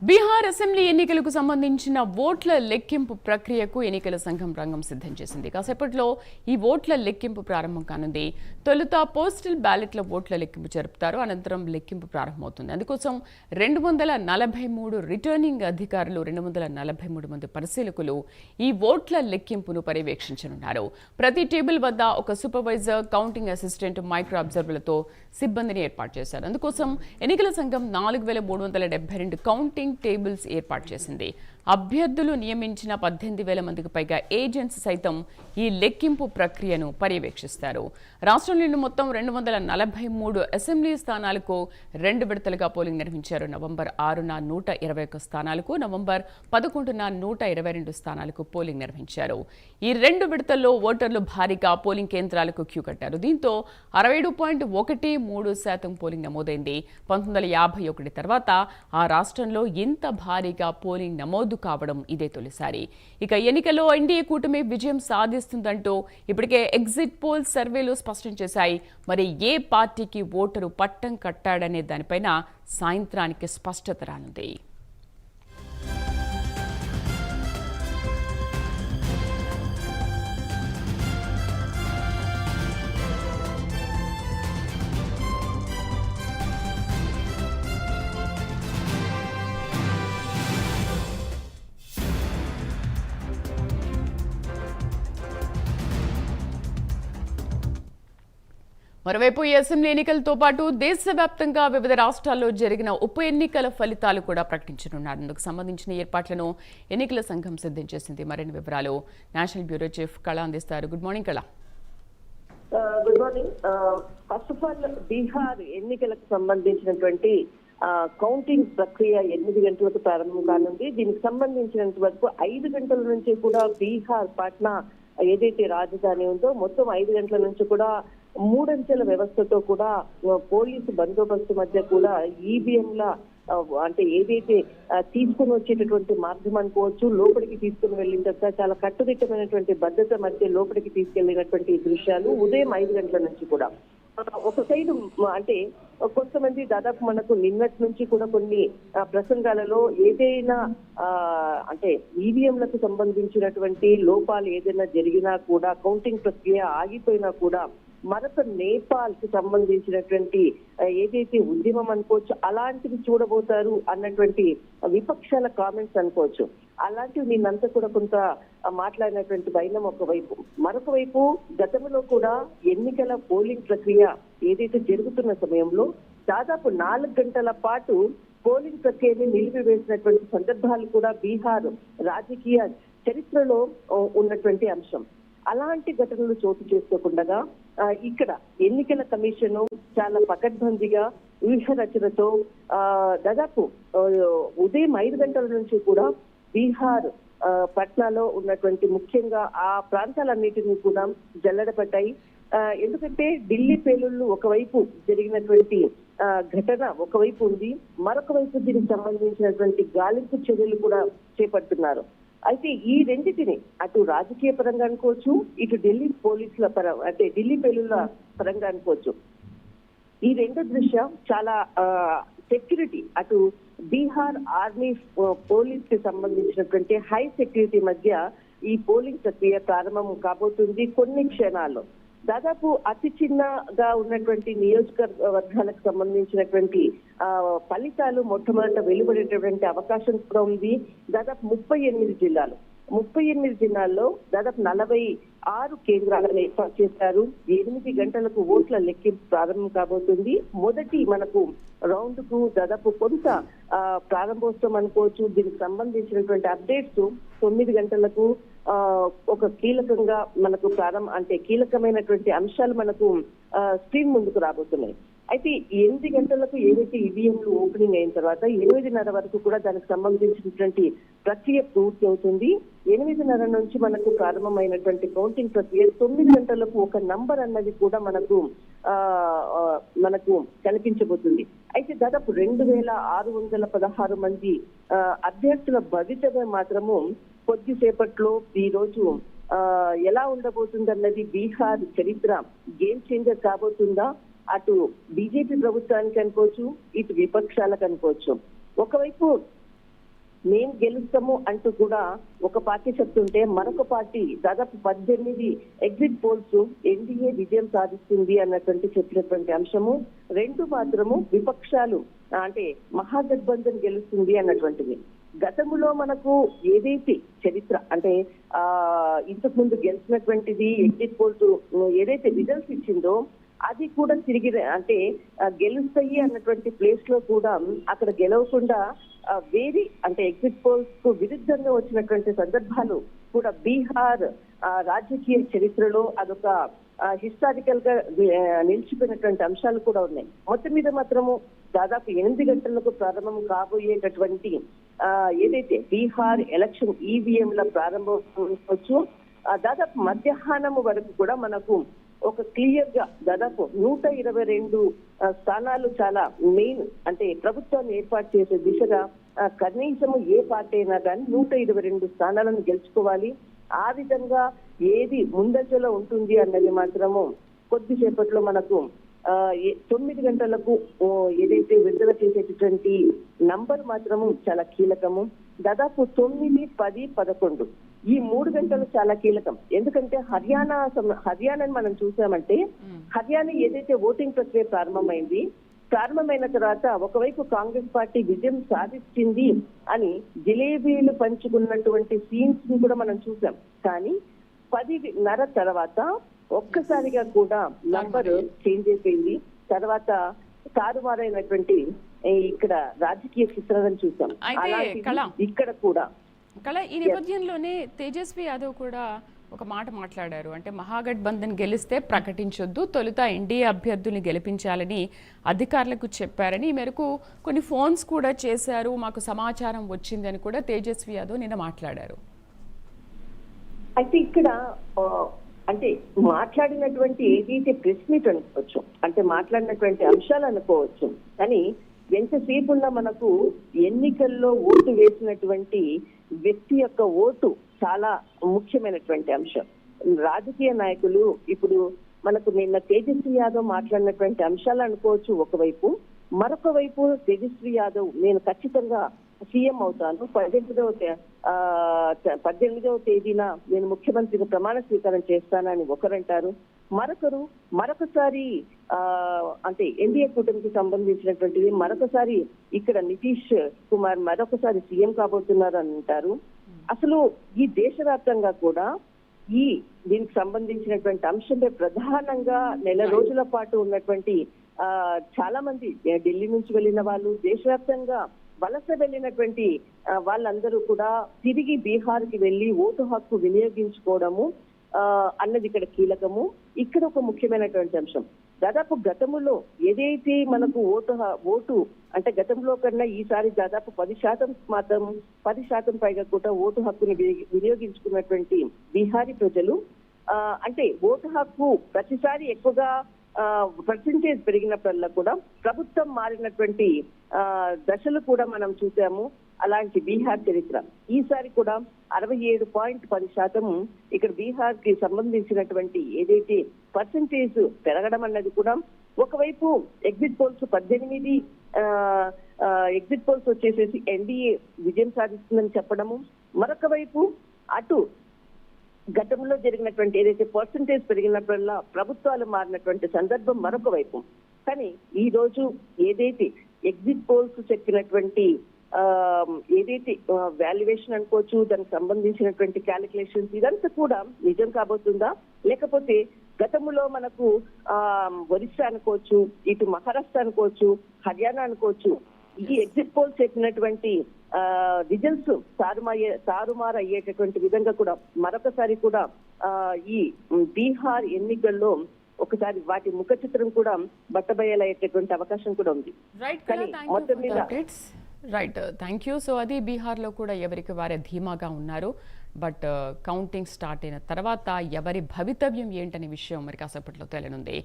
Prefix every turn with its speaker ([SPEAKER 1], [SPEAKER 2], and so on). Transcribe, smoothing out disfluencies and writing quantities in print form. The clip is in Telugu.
[SPEAKER 1] బీహార్ అసెంబ్లీ ఎన్నికలకు సంబంధించిన ఓట్ల లెక్కింపు ప్రక్రియకు ఎన్నికల సంఘం రంగం సిద్ధం చేసింది. కాసేపట్లో ఈ ఓట్ల లెక్కింపు ప్రారంభం కానుంది. తొలుత పోస్టల్ బ్యాలెట్ల ఓట్ల లెక్కింపు జరుపుతారు. అనంతరం లెక్కింపు ప్రారంభమవుతుంది. అందుకోసం 243 రిటర్నింగ్ అధికారులు, 243 మంది పరిశీలకులు ఈ ఓట్ల లెక్కింపును పర్యవేక్షించనున్నారు. ప్రతి టేబుల్ వద్ద ఒక సూపర్వైజర్, కౌంటింగ్ అసిస్టెంట్, మైక్రో అబ్జర్వర్లతో సిబ్బందిని ఏర్పాటు చేశారు. అందుకోసం ఎన్నికల సంఘం 4372 కౌంటింగ్ టేబుల్స్ ఏర్పాటు చేసింది. అభ్యర్థులు నియమించిన 18,000 మందికి పైగా ఏజెంట్స్ సైతం ఈ లెక్కింపు ప్రక్రియను పర్యవేక్షిస్తారు. రాష్ట్రంలోని మొత్తం 243 అసెంబ్లీ స్థానాలకు 2 విడతలుగా పోలింగ్ నిర్వహించారు. నవంబర్ 6న 121 స్థానాలకు, నవంబర్ 11న 122 స్థానాలకు పోలింగ్ నిర్వహించారు. ఈ 2 విడతల్లో ఓటర్లు భారీగా పోలింగ్ కేంద్రాలకు క్యూ కట్టారు. దీంతో 67.13% పోలింగ్ నమోదైంది. 1951 తర్వాత ఆ రాష్ట్రంలో ఇంత భారీగా పోలింగ్ నమోదు కావడం ఇదే తొలిసారి. ఇక ఎన్నికల్లో ఎన్డీఏ కూటమి విజయం సాధిస్తుందంటూ ఇప్పటికే ఎగ్జిట్ పోల్ సర్వేలు స్పష్టం చేశాయి. మరి ఏ పార్టీకి ఓటరు పట్టం కట్టాడనే దానిపైన సాయంత్రానికి స్పష్టత రానుంది. మరోవైపు ఈ అసెంబ్లీ ఎన్నికలతో పాటు దేశవ్యాప్తంగా వివిధ రాష్ట్రాల్లో జరిగిన ఉప ఎన్నికల ఫలితాలు కూడా ప్రకటించనున్నారు. అందుకు సంబంధించిన ఏర్పాట్లను ఎన్నికల సంఘం సిద్ధం చేసింది. మరిన్ని వివరాలు నేషనల్ బ్యూరో చీఫ్ కళ అందిస్తారు. గుడ్ మార్నింగ్ కళ.
[SPEAKER 2] Good morning. First of all, Bihar ఎన్నికలకు సంబంధించినటువంటి కౌంటింగ్ ప్రక్రియ 8 గంటలకు ప్రారంభం కానుంది. దీనికి సంబంధించినంత వరకు 5 గంటల నుంచి కూడా బీహార్ పాట్నా ఏదైతే రాజధాని ఉందో మొత్తం 5 గంటల నుంచి కూడా 3 అంచెల వ్యవస్థతో కూడా పోలీసు బందోబస్తు మధ్య కూడా ఈవీఎంల అంటే ఏదైతే తీసుకుని వచ్చేటటువంటి మార్గం అనుకోవచ్చు, లోపలికి తీసుకుని వెళ్ళిన తర్వాత చాలా కట్టుదిట్టమైనటువంటి భద్రత మధ్య లోపలికి తీసుకెళ్లినటువంటి దృశ్యాలు ఉదయం 5 గంటల నుంచి కూడా. ఒక సైడు అంటే కొంతమంది దాదాపు మనకు నిన్నటి నుంచి కూడా కొన్ని ప్రసంగాలలో ఏదైనా అంటే ఈవీఎంలకు సంబంధించినటువంటి లోపాలు ఏదైనా జరిగినా కూడా, కౌంటింగ్ ప్రక్రియ ఆగిపోయినా కూడా మరొక నేపాల్ కి సంబంధించినటువంటి ఏదైతే ఉద్యమం అనుకోవచ్చు అలాంటివి చూడబోతారు అన్నటువంటి విపక్షాల కామెంట్స్ అనుకోవచ్చు. అలాంటివి నిన్నంతా కూడా కొంత మాట్లాడినటువంటి వైనం ఒకవైపు. మరొక వైపు గతంలో కూడా ఎన్నికల పోలింగ్ ప్రక్రియ ఏదైతే జరుగుతున్న సమయంలో దాదాపు 4 గంటల పాటు పోలింగ్ ప్రక్రియని నిలిపివేసినటువంటి సందర్భాలు కూడా బీహార్ రాజకీయ చరిత్రలో ఉన్నటువంటి అంశం. అలాంటి ఘటనలు చోటు చేసుకోకుండా ఇక్కడ ఎన్నికల కమిషన్ చాలా పకడ్బందీగా వ్యూహ రచనతో దాదాపు ఉదయం 5 గంటల నుంచి కూడా బీహార్ పట్నాలో ఉన్నటువంటి ముఖ్యంగా ఆ ప్రాంతాలన్నిటినీ కూడా జల్లెడపడ్డాయి. ఎందుకంటే ఢిల్లీ పేలుళ్లు ఒకవైపు జరిగినటువంటి ఘటన ఒకవైపు ఉంది, మరొక వైపు దీనికి సంబంధించినటువంటి గాలింపు చర్యలు కూడా చేపడుతున్నారు. అయితే ఈ రెండింటిని అటు రాజకీయ పరంగా అనుకోవచ్చు, ఇటు ఢిల్లీ పోలీసుల అంటే ఢిల్లీ పేలుళ్ల పరంగా అనుకోవచ్చు, ఈ రెండు దృశ్యం చాలా సెక్యూరిటీ అటు బీహార్ ఆర్మీ పోలీస్ కి సంబంధించినటువంటి హై సెక్యూరిటీ మధ్య ఈ పోలింగ్ ప్రక్రియ ప్రారంభం కాబోతుంది. కొన్ని క్షణాల్లో దాదాపు అతి చిన్నగా ఉన్నటువంటి నియోజకవర్గాలకు సంబంధించినటువంటి ఫలితాలు మొట్టమొదట వెలువడేటటువంటి అవకాశం కూడా ఉంది. దాదాపు 38 జిల్లాల్లో దాదాపు 46 కేంద్రాలను ఏర్పాటు చేశారు. 8 గంటలకు ఓట్ల లెక్కింపు ప్రారంభం కాబోతుంది. మొదటి మనకు రౌండ్ కు దాదాపు కొంత ప్రారంభోత్సవం అనుకోవచ్చు. దీనికి సంబంధించినటువంటి అప్డేట్స్ 9 గంటలకు ఒక కీలకంగా మనకు అంటే కీలకమైనటువంటి అంశాలు మనకు స్క్రీన్ ముందుకు రాబోతున్నాయి. అయితే 8 గంటలకు ఏదైతే ఈవీఎంలు ఓపెనింగ్ అయిన తర్వాత 8:30 వరకు కూడా దానికి సంబంధించినటువంటి ప్రక్రియ పూర్తి అవుతుంది. 8:30 నుంచి మనకు ప్రారంభమైనటువంటి కౌంటింగ్ ప్రక్రియ 9 గంటలకు ఒక నంబర్ అన్నది కూడా మనకు కనిపించబోతుంది. అయితే దాదాపు 2,616 మంది అభ్యర్థుల భవితవ్యం మాత్రము కొద్దిసేపట్లో ఈ రోజు ఎలా ఉండబోతుందన్నది బీహార్ చరిత్ర గేమ్ చేంజర్ కాబోతుందా, అటు బీజేపీ ప్రభుత్వానికి అనుకోవచ్చు, ఇటు విపక్షాలకు అనుకోవచ్చు. ఒకవైపు మేము గెలుస్తాము అంటూ కూడా ఒక పార్టీ చెప్తుంటే మరొక పార్టీ దాదాపు 18 ఎగ్జిట్ పోల్స్ ఎన్డీఏ విజయం సాధిస్తుంది అన్నటువంటి చెప్పినటువంటి అంశము. రెండు మాత్రము విపక్షాలు అంటే మహాగఠబంధన్ గెలుస్తుంది అన్నటువంటిది. గతంలో మనకు ఏదైతే చరిత్ర అంటే ఇంతకు ముందు గెలిచినటువంటిది ఎగ్జిట్ పోల్స్ ఏదైతే రిజల్ట్స్ ఇచ్చిందో అది కూడా తిరిగి అంటే గెలుస్తాయి అన్నటువంటి ప్లేస్ లో కూడా అక్కడ గెలవకుండా వేరే అంటే ఎగ్జిట్ పోల్స్ కు విరుద్ధంగా వచ్చినటువంటి సందర్భాలు కూడా బీహార్ రాజకీయ చరిత్రలో అదొక హిస్టారికల్ గా నిలిచిపోయినటువంటి అంశాలు కూడా ఉన్నాయి. మొత్తం మీద మాత్రము దాదాపు 8 గంటలకు ప్రారంభం కాబోయేటటువంటి ఏదైతే బీహార్ ఎలక్షన్ ఈవీఎంల ప్రారంభమవచ్చు దాదాపు మధ్యాహ్నం వరకు కూడా మనకు ఒక క్లియర్ గా దాదాపు 122 స్థానాలు చాలా మెయిన్ అంటే ప్రభుత్వాన్ని ఏర్పాటు చేసే దిశగా కనీసము ఏ పార్టీ అయినా కానీ 122 స్థానాలను గెలుచుకోవాలి. ఆ విధంగా ఏది ముందంజలో ఉంటుంది అన్నది మాత్రము కొద్దిసేపట్లో మనకు 9 గంటలకు ఏదైతే విడుదల చేసేటటువంటి నంబర్ మాత్రము చాలా కీలకము. దాదాపు 9, 10, 11 ఈ 3 గంటలు చాలా కీలకం. ఎందుకంటే హర్యానాని మనం చూసామంటే హర్యానా ఏదైతే ఓటింగ్ ప్రక్రియ ప్రారంభమైన తర్వాత ఒకవైపు కాంగ్రెస్ పార్టీ విజయం సాధించింది అని జిలేబీలు పంచుకున్నటువంటి సీన్స్ ని కూడా మనం చూసాం. కానీ 10:30 తర్వాత ఒక్కసారిగా కూడా నంబర్ చేంజ్ అయిపోయింది. తర్వాత తారుమారైనటువంటి ఇక్కడ రాజకీయ చిత్రాలను చూసాం. ఇక్కడ కూడా
[SPEAKER 1] ఈ నేపథ్యంలోనే తేజస్వి యాదవ్ కూడా ఒక మాట మాట్లాడారు. అంటే మహాగఠబంధన్ గెలిస్తే ప్రకటించొద్దు, తొలుత ఎన్డీఏ అభ్యర్థుల్ని గెలిపించాలని అధికారులకు చెప్పారని, ఈ మేరకు కొన్ని ఫోన్స్ కూడా చేశారు, మాకు సమాచారం వచ్చిందని కూడా తేజస్వి యాదవ్ నిన్న మాట్లాడారు.
[SPEAKER 2] అయితే ఇక్కడ అంటే మాట్లాడినటువంటి ఏదైతే ప్రెస్ మీట్ అనుకోవచ్చు, అంటే మాట్లాడినటువంటి అంశాలు అనుకోవచ్చు, కానీ ఎంతసేపు ఉన్నా మనకు ఎన్నికల్లో ఓటు వేసినటువంటి వ్యక్తి యొక్క ఓటు చాలా ముఖ్యమైనటువంటి అంశం. రాజకీయ నాయకులు ఇప్పుడు మనకు నిన్న తేజస్వి యాదవ్ మాట్లాడినటువంటి అంశాలు అనుకోవచ్చు ఒకవైపు, మరొక వైపు తేజస్వి యాదవ్ నేను ఖచ్చితంగా సీఎం అవుతాను, 18వ తేదీన నేను ముఖ్యమంత్రిగా ప్రమాణ స్వీకారం చేస్తానని ఒకరంటారు. మరొకసారి అంటే ఎన్డీఏ కూటమికి సంబంధించినటువంటిది మరొకసారి ఇక్కడ నితీష్ కుమార్ మరొకసారి సీఎం కాబోతున్నారు అని అంటారు. అసలు ఈ దేశవ్యాప్తంగా కూడా దీనికి సంబంధించినటువంటి అంశంపై ప్రధానంగా నెల రోజుల పాటు ఉన్నటువంటి చాలా మంది ఢిల్లీ నుంచి వెళ్ళిన వాళ్ళు, దేశవ్యాప్తంగా వలస వెళ్ళినటువంటి వాళ్ళందరూ కూడా తిరిగి బీహార్ కి వెళ్లి ఓటు హక్కు వినియోగించుకోవడము అన్నది ఇక్కడ కీలకము. ఇక్కడ ఒక ముఖ్యమైనటువంటి అంశం, దాదాపు గతంలో ఏదైతే మనకు ఓటు అంటే గతంలో కన్నా ఈసారి దాదాపు 10% పైగా కూడా ఓటు హక్కుని వినియోగించుకున్నటువంటి బీహారీ ప్రజలు అంటే ఓటు హక్కు ప్రతిసారి ఎక్కువగా పర్సెంటేజ్ పెరిగినప్పుడల్లా కూడా ప్రభుత్వం మారినటువంటి దశలు కూడా మనం చూసాము. అలాంటి బీహార్ చరిత్ర ఈసారి కూడా 67.10% ఇక్కడ బీహార్ కి సంబంధించినటువంటి ఏదైతే పర్సెంటేజ్ పెరగడం అన్నది కూడా ఒకవైపు ఎగ్జిట్ పోల్స్ 18 ఎగ్జిట్ పోల్స్ వచ్చేసేసి ఎన్డీఏ విజయం సాధిస్తుందని చెప్పడము, మరొక వైపు అటు గతంలో జరిగినటువంటి ఏదైతే పర్సెంటేజ్ పెరిగినప్పుడల్లా ప్రభుత్వాలు మారినటువంటి సందర్భం మరొక వైపు. కానీ ఈ రోజు ఏదైతే ఎగ్జిట్ పోల్స్ చెప్పినటువంటి ఏదైతే వాల్యుయేషన్ అనుకోవచ్చు, దానికి సంబంధించినటువంటి క్యాలిక్యులేషన్స్ ఇదంతా కూడా నిజం కాబోతుందా, లేకపోతే గతంలో మనకు ఒరిస్సా అనుకోవచ్చు, ఇటు మహారాష్ట్ర అనుకోవచ్చు, హర్యానా అనుకోవచ్చు, ఈ ఎగ్జిట్ పోల్స్ చెప్పినటువంటి రిజల్ట్స్ తారుమారు అయ్యేటటువంటి విధంగా కూడా మరొకసారి కూడా ఈ బీహార్ ఎన్నికల్లో ఒకసారి వాటి ముఖ చిత్రం కూడా బట్టబయలయ్యేటటువంటి అవకాశం కూడా ఉంది.
[SPEAKER 1] కానీ మొత్తం మీద థ్యాంక్ యూ. సో అది బీహార్లో కూడా ఎవరికి వారే ధీమాగా ఉన్నారు. బట్ కౌంటింగ్ స్టార్ట్ అయిన తర్వాత ఎవరి భవితవ్యం ఏంటనే విషయం మరి కాసేపట్లో తెలియనుంది.